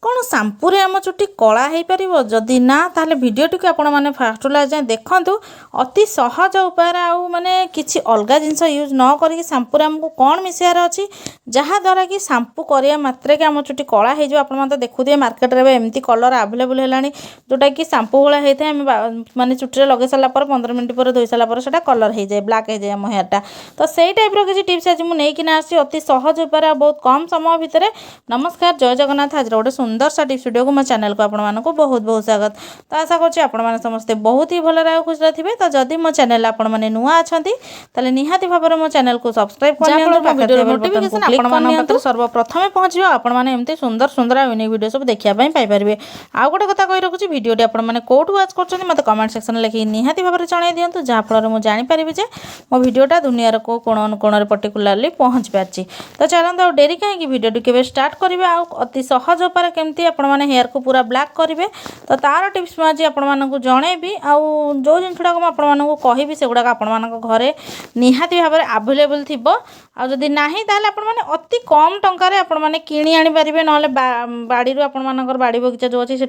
कौन सांपुरे आम चुटी कला हो पार जदि ना ताहले भिडियोटी को आपण मैंने फास्ट जाए देखूँ अति सहज उपाय आउ माने किसी अलग जिनस यूज न करी सांपुरे आमको कौन मिसार अच्छी जहाँद्वारा कि सांपू करने मात्रे के आम चुटी कला हो आप देखुए मार्केट में एमती कलर आवेलेबल है जोटा कि सांपू भाया होता है माने चुटी लगे सारापर 15 मिनट पर धोई सारापर से कलर हो जाए ब्लाक हो जाए आम हेयरटा तो सही टाइप किसी टिप्स आज मुझे नहीं आसी अति सहज उपाय बहुत कम समय भितर। नमस्कार जय जगन्नाथ आज गोटे सुंदर सा टिप्स वीडियो को मो चैनल को आपको बहुत बहुत स्वागत। तो आशा कर समस्ते बहुत ही भल खुशी थे। तो जदि मो चैनल आप नुआ अच्छा निहाती भाव में मो चैनल को सब्सक्राइब कर सर्वप्रथम पहुँच आपमती सुंदर सुंदर यूनिक वीडियो सब देखापी पाइपर। आउ गोटे कथा कही रखुच्छी भिडियोटी आपने कौटू वाच कर मत कमेंट सेक्शन लिखिक निहाती भाव में जन दिंतु जहाँफल मुझे जानीपरि जे मो भिडियोटा दुनियार को कोण अनुकोण पर्टिकुलाली पहुँच पार्टी। तो चलते आउ डेरी कहीं भिडियोटी के स्टार्ट करेंगे अति सहज उपाय केमती आपने हेयर को पूरा ब्लैक करेंगे तो तार टिप्स मैं आज आपको जनइबी आउ जो जिनसुड़ा आपको कहबी से गुड़ाक आप घरे निहाती भाव में आवेलेबल थी आदि ना आपने अति कम टंकार आपने किणी आनीपारे ना बाड़ी आपर बाड़ी बगीचा जो अच्छी से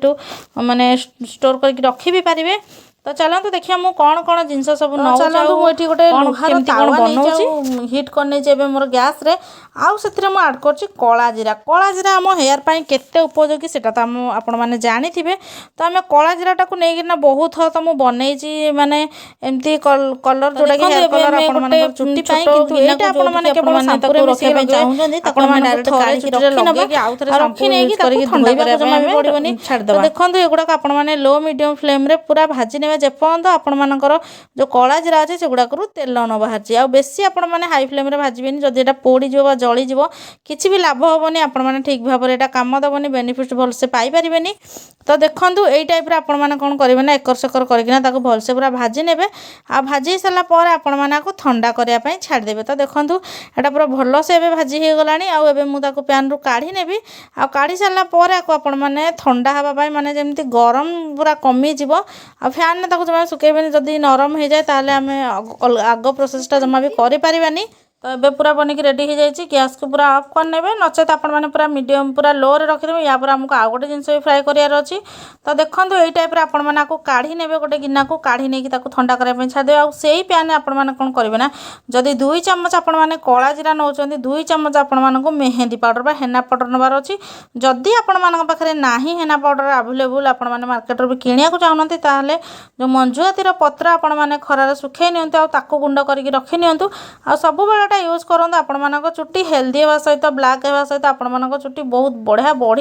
माने स्टोर करके रखी भी पारे। तो चलते देखिए मुझे कौन कौन जिनस सब नौटी गोटे बनाऊँ हिट करने मोर गैस रे आउ से आड कर कला जीरा आम हेयर पाई केते उपयोगी से तो आपण मैंने जानी थे। तो आम कला जीराटा को लेकिन बहुत थर तो मुझे बनई माने एमती कलर जोटा कि हेयर कलर चुट्टी देखो एगुड़ा आपने लो मीडियम फ्लेम रे पूरा भाजी जेपर्यंत आपर जो कला जीरा अच्छे से गुड़ाक तेल न बाहर आ बेसी आपने हाई फ्लेम रे भाजबेनि जदि एटा पोड़ीज जलीज किसी भी लाभ हेनी आपने ठीक भाव में कम दबनी बेनिफिट भलसे पाइपर। तो देखो यही टाइप आपने कौन करेंगे ना एकर सेकर करना भलसे पूरा भाजी ने आ भाजी सारापर आपण को ठंडा करने छाड़देवे। तो देखो यहाँ पूरा भल से भाजी हो गला आउ मुझे पैन रू काढ़ी नेबी आ काढ़ी सारापर आपण मैंने ठंडा हाँपाई माने जमी गरम पूरा कमिज आ फैन जमा सुखेबे जदि नरम हो जाए ताहले आम आग प्रोसेसटा जमा भी करें। तो ये पूरा बनिक रेडी हो जाए गैस को पूरा ऑफ करने नचेत आपने पूरा मीडियम पूरा लो रे रखिदेवे या आमको आउ गोटे जिन भी फ्राए करार अच्छी। तो देखो यही टाइप आपको काढ़ी ने गोटे गिना को काढ़ी नहीं ठंडा करने छाड़देवे आउ से पैन आपने कौन करेंगे ना जदि 2 चामच आपने कला जीरा नौ 2 चामच आपको मेहेंदी पाउडर बा हेना पाउडर नबार अच्छी। जदि आपण पाखे ना हेना पाउडर आवेलेबल आपने मार्केट भी किणा चाहूना ताहले जो मंजुआतीर पत्र आपने खरार सुखे निंतु गुंड करके रखी निंतु आ सब यूज करूँ आपण चुट्टी हेल्दी होगा सहित ब्लैक होगा सहित आपण चुट्टी बहुत बढ़िया बढ़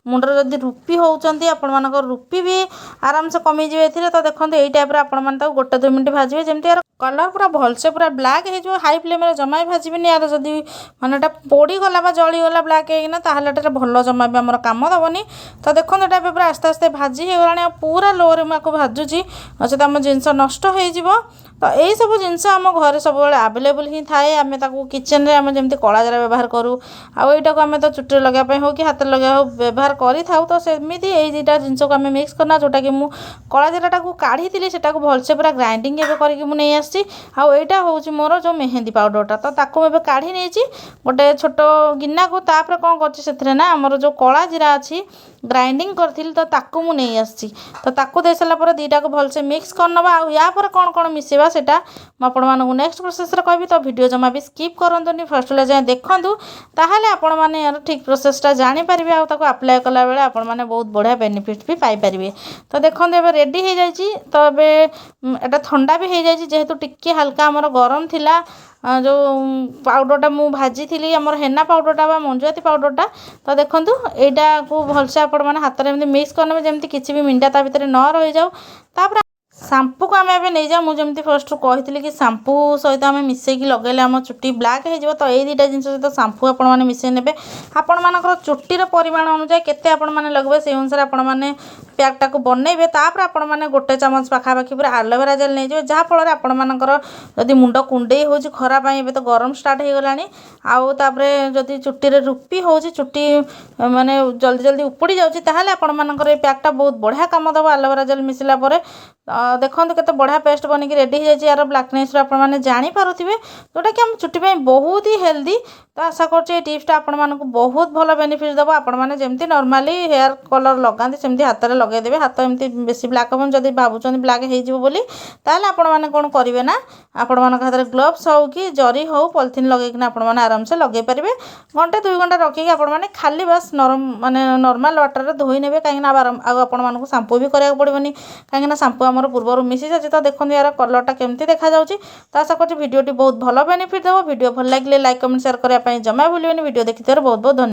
मुंडर जदि रूपी होती आपण रूपी भी आराम से कमिज। तो देखो यही टाइप आपको गोटे 2 मिनट भाजबे जमी यार कलर पूरा भलसे पूरा ब्लैक हो हाई फ्लेम रे जमा भाजबेनि यार जदि माने पोड़ी गला जलीगला ब्लैक होना ताहले भल जमा भी आम कम दबनी। तो देखो यहाँ पूरा आस्ते आस्ते भाजी हो गला पूरा लो रे मुझे भाजुची नचेत आम जिनस नष्ट हो। तो यही सब जिनस आम घर सब आवेलेबल ही थाए आम किचन रे आम जमी कला जीरा व्यवहार करूँ आईटा को आम तो चुट्टी लगाई हो कि हाथ लगे हो व्यवहार करी था। तो सेमती यही दुटा जिनस को आम मिक्स करना जोटा कि मु कला जीराटा को काढ़ी से भलसे पूरा ग्राइंडिंग करके नहीं आसी आईटा हूँ मोर जो मेहेंदी पाउडरटा। तो ताकू एबे काढ़ी नहीं गोटे छोट गिना को तापर कौन कर ना आमर जो कला जीरा अच्छी ग्राइंडिंग करी तो ताकू मु नहीं आसी। तो ताकू दे सारापर दुटा को भलसे मिक्स करनवा आ या पर कौन कौन मिसेबा सेटा आपको नेक्स्ट प्रोसेस कहबी। तो वीडियो जमा भी स्किप करंतुनी फर्स्ट जाए देखूँ ताहले आपण माने ठीक प्रोसेसटा जानीपारे आउ अप्लाई कला बेले आपण माने बहुत बढ़िया बेनिफिट भी पाइपर। तो देखो ये रेडी हो जाए। तो ये ठंडा भी हो जाए जेहेतु टिके हल्का आमर गरम थिला जो पाउडरटा मु भाजी थी आमर हेना पाउडरटा बा मंजुआती पाउडरटा। तो देखो यहाँ को भलसे आपण मैंने हाथ में मिक्स करने जमी किसी भी मिंडा ता भीतर न रही जाऊ। तापर सांपू को आम एवं नहीं जाऊँ मुझे फर्स्ट कही कि सांपू सहित आम मिसेक लगे आम चुट्टी ब्लैक हो। तो यही 2टा जिन सहित सांपू आपने मिसई ने आपण मान चुट्टीर परिमाण अनुसार केते आपण मैंने लगे से अनुसार आपण मैंने ପ୍ୟାକ୍ଟା ବନେଇବେ ତାପରେ ଆପଣମାନେ 1 ଚାମଚ ପାଖାପାଖି ପୁରା ଆଲୋଭେରା ଜେଲ୍ ନେଇଯିବେ, ଯାହାଫଳରେ ଆପଣମାନଙ୍କର ଯଦି ମୁଣ୍ଡ କୁଣ୍ଡେଇ ହେଉଛି ଖରା ପାଇଁ, ଏବେ ତ ଗରମ ଷ୍ଟାର୍ଟ ହେଇଗଲାଣି, ଆଉ ତାପରେ ଯଦି ଚୁଟିରେ ରୁପି ହେଉଛି, ଚୁଟି ମାନେ ଜଲ୍ଦି ଜଲ୍ଦି ଉପୁଡ଼ି ଯାଉଛି, ତାହେଲେ ଆପଣମାନଙ୍କର এই ପ୍ୟାକ୍ଟା ବହୁତ ବଢ଼ିଆ କାମ ଦେବ ଆଲୋଭେରା ଜେଲ୍ ମିଶିଲା ପରେ। ଦେଖନ୍ତୁ କେତେ ବଢ଼ିଆ ପେଷ୍ଟ ବନିକି ରେଡ଼ି ହେଇଯାଇଛି। ୟାର ବ୍ଲାକନେସ୍ରୁ ଆପଣମାନେ ଜାଣିପାରୁଥିବେ, ଯେଉଁଟାକି ଆମ ଚୁଟି ପାଇଁ ବହୁତ ହି ହେଲ୍ଦି। ତ ଆଶା କରୁଛି এই ଟିପ୍ସଟା ଆପଣମାନଙ୍କୁ ବହୁତ ଭଲ ବେନିଫିଟ୍ ଦେବ। ଆପଣମାନେ ଯେମିତି ନର୍ମାଲି ହେୟାର କଲର୍ ଲଗାନ୍ତି ସେମିତି ହାତରେ ଲଗାଇଦେବେ। ହାତ ଏମିତି ବେଶୀ ବ୍ଲାକ୍ ହେବନି। ଯଦି ଭାବୁଛନ୍ତି ବ୍ଲାକ୍ ହେଇଯିବ ବୋଲି, ତାହେଲେ ଆପଣମାନେ କ'ଣ କରିବେ ନା, ଆପଣମାନଙ୍କ ହାତରେ ଗ୍ଲୋଭ୍ସ ହେଉ କି ଜରି ହେଉ ପଲିଥିନ୍ ଲଗାଇକିନା ଆପଣମାନେ ଆରାମସେ ଲଗାଇ ପାରିବେ। 1-2 ଘଣ୍ଟା ରଖିକି ଆପଣମାନେ ଖାଲି ବାସ୍ ମାନେ ନର୍ମାଲ୍ ୱାଟରରେ ଧୋଇ ନେବେ, କାହିଁକିନା ଆଉ ଆପଣମାନଙ୍କୁ ସାମ୍ପୁ ବି କରିବାକୁ ପଡ଼ିବନି, କାହିଁକିନା ସାମ୍ପୁ ଆମର ପୂର୍ବରୁ ମିଶିଯାଉଛି। ତ ଦେଖନ୍ତୁ ୟାର କଲର୍ଟା କେମିତି ଦେଖାଯାଉଛି। ତ ଆଶା କରୁଛି ଭିଡ଼ିଓଟି ବହୁତ ଭଲ ବେନିଫିଟ୍ ଦେବ। ଭିଡ଼ିଓ ଭଲ ଲାଗିଲେ ଲାଇକ୍ କମେଣ୍ଟ ସେୟାର କରିବା ପାଇଁ ଜମା ଭୁଲିବେନି। ଭିଡ଼ିଓ ଦେଖିଥିବାରୁ ବହୁତ ବହୁତ ଧନ୍ୟବାଦ।